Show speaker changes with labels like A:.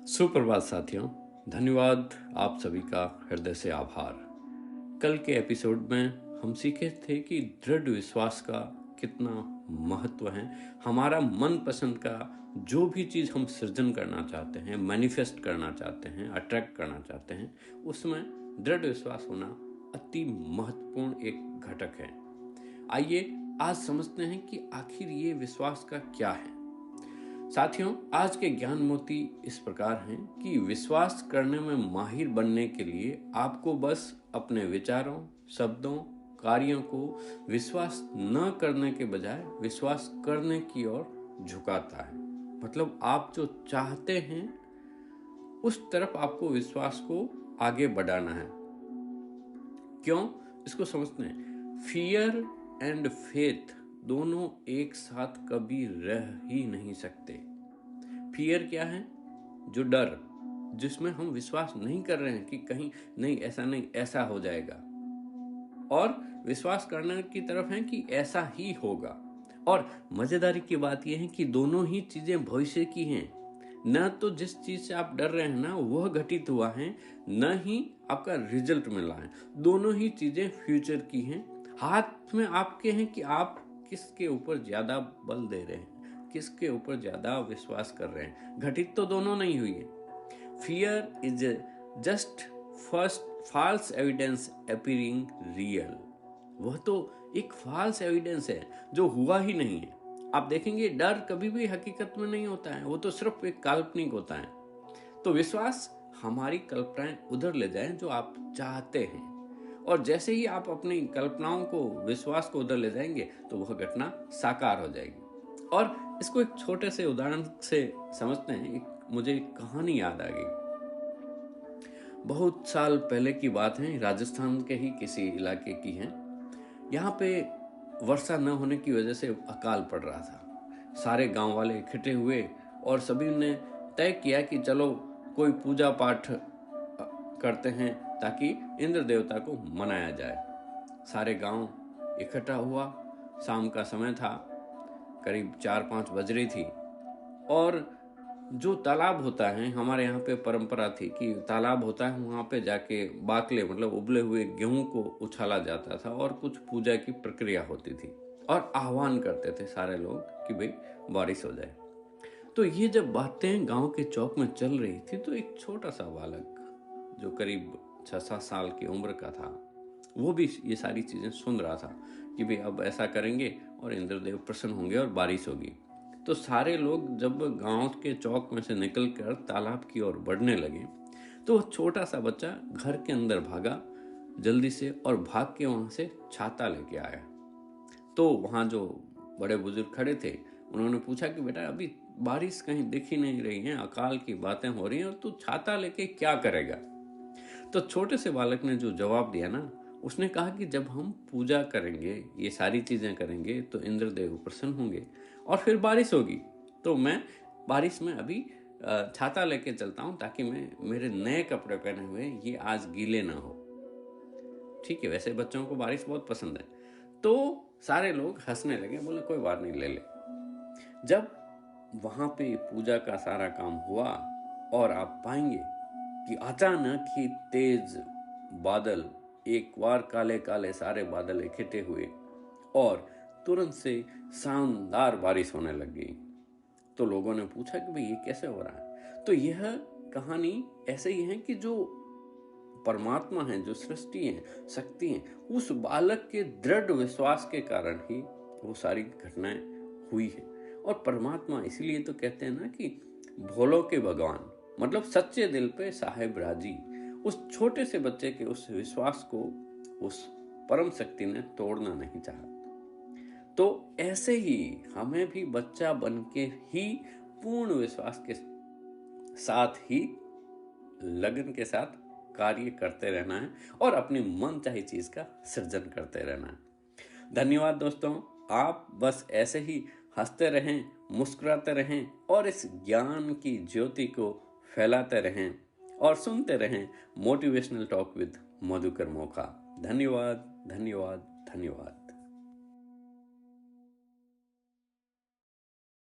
A: सुप्रभात साथियों। धन्यवाद आप सभी का हृदय से आभार। कल के एपिसोड में हम सीखे थे कि दृढ़ विश्वास का कितना महत्व है। हमारा मनपसंद का जो भी चीज़ हम सृजन करना चाहते हैं, मैनिफेस्ट करना चाहते हैं, अट्रैक्ट करना चाहते हैं, उसमें दृढ़ विश्वास होना अति महत्वपूर्ण एक घटक है। आइए आज समझते हैं कि आखिर ये विश्वास का क्या है। साथियों, आज के ज्ञान मोती इस प्रकार हैं कि विश्वास करने में माहिर बनने के लिए आपको बस अपने विचारों, शब्दों, कार्यों को विश्वास न करने के बजाय विश्वास करने की ओर झुकाता है। मतलब आप जो चाहते हैं उस तरफ आपको विश्वास को आगे बढ़ाना है। क्यों? इसको समझते हैं। फियर एंड फेथ दोनों एक साथ कभी रह ही नहीं सकते। फियर क्या है? जो डर, जिसमें हम विश्वास नहीं कर रहे हैं कि कहीं नहीं, ऐसा नहीं, ऐसा हो जाएगा, और विश्वास करने की तरफ है कि ऐसा ही होगा। और मजेदारी की बात यह है कि दोनों ही चीजें भविष्य की हैं। न तो जिस चीज से आप डर रहे हैं ना वह घटित हुआ है, न ही आपका रिजल्ट मिला है। दोनों ही चीजें फ्यूचर की हैं। हाथ में आपके हैं कि आप किसके ऊपर ज्यादा बल दे रहे हैं, किसके ऊपर ज्यादा विश्वास कर रहे हैं। घटित तो दोनों नहीं हुई है। Fear is just first false evidence appearing real. वह तो एक फॉल्स एविडेंस है जो हुआ ही नहीं है। आप देखेंगे डर कभी भी हकीकत में नहीं होता है, वो तो सिर्फ एक काल्पनिक होता है। तो विश्वास हमारी कल्पनाएं उधर ले जाए जो आप चाहते हैं, और जैसे ही आप अपनी कल्पनाओं को, विश्वास को उधर ले जाएंगे तो वह घटना साकार हो जाएगी। और इसको एक छोटे से उदाहरण से समझते हैं। मुझे एक कहानी याद आ गई। बहुत साल पहले की बात है, राजस्थान के ही किसी इलाके की है। यहाँ पे वर्षा न होने की वजह से अकाल पड़ रहा था। सारे गांव वाले इकट्ठे हुए और सभी ने तय किया कि चलो कोई पूजा पाठ करते हैं ताकि इंद्र देवता को मनाया जाए। सारे गांव इकट्ठा हुआ। शाम का समय था, करीब 4-5 बज रही थी। और जो तालाब होता है, हमारे यहाँ पे परंपरा थी कि तालाब होता है, वहाँ पे जाके बाकले मतलब उबले हुए गेहूं को उछाला जाता था और कुछ पूजा की प्रक्रिया होती थी और आह्वान करते थे सारे लोग कि भाई बारिश हो जाए। तो ये जब बातें गांव के चौक में चल रही थी तो एक छोटा सा बालक जो करीब 6-7 साल की उम्र का था, वो भी ये सारी चीजें सुन रहा था कि भाई अब ऐसा करेंगे और इंद्रदेव प्रसन्न होंगे और बारिश होगी। तो सारे लोग जब गांव के चौक में से निकलकर तालाब की ओर बढ़ने लगे तो छोटा सा बच्चा घर के अंदर भागा जल्दी से और भाग के वहां से छाता लेके आया। तो वहां जो बड़े बुजुर्ग खड़े थे उन्होंने पूछा कि बेटा अभी बारिश कहीं दिख ही नहीं रही है, अकाल की बातें हो रही हैं और तू छाता लेके क्या करेगा? तो छोटे से बालक ने जो जवाब दिया ना, उसने कहा कि जब हम पूजा करेंगे, ये सारी चीजें करेंगे तो इंद्रदेव प्रसन्न होंगे और फिर बारिश होगी। तो मैं बारिश में अभी छाता लेके चलता हूं ताकि मैं मेरे नए कपड़े पहने हुए ये आज गीले ना हो। ठीक है, वैसे बच्चों को बारिश बहुत पसंद है। तो सारे लोग हंसने लगे, बोले कोई बात नहीं, ले ले। जब वहां पे पूजा का सारा काम हुआ और आप पाएंगे कि अचानक ही तेज बादल, एक बार काले काले सारे बादल इकट्ठे हुए और तुरंत से शानदार बारिश होने लग गई। तो लोगों ने पूछा कि भाई ये कैसे हो रहा है? तो यह कहानी ऐसे ही है कि जो परमात्मा है, जो सृष्टि है, शक्ति है, उस बालक के दृढ़ विश्वास के कारण ही वो सारी घटनाएं हुई है। और परमात्मा इसीलिए तो कहते हैं ना कि भोलों के भगवान, मतलब सच्चे दिल पे साहेब राजी। उस छोटे से बच्चे के उस विश्वास को उस परम शक्ति ने तोड़ना नहीं चाहा। तो ऐसे ही हमें भी बच्चा बन के ही पूर्ण विश्वास के साथ ही लगन के साथ कार्य करते रहना है और अपनी मन चाही चीज का सृजन करते रहना है। धन्यवाद दोस्तों। आप बस ऐसे ही हंसते रहें, मुस्कुराते रहें और इस ज्ञान की ज्योति को फैलाते रहें और सुनते रहें motivational talk with Madhukar Mokha. धन्यवाद, धन्यवाद, धन्यवाद।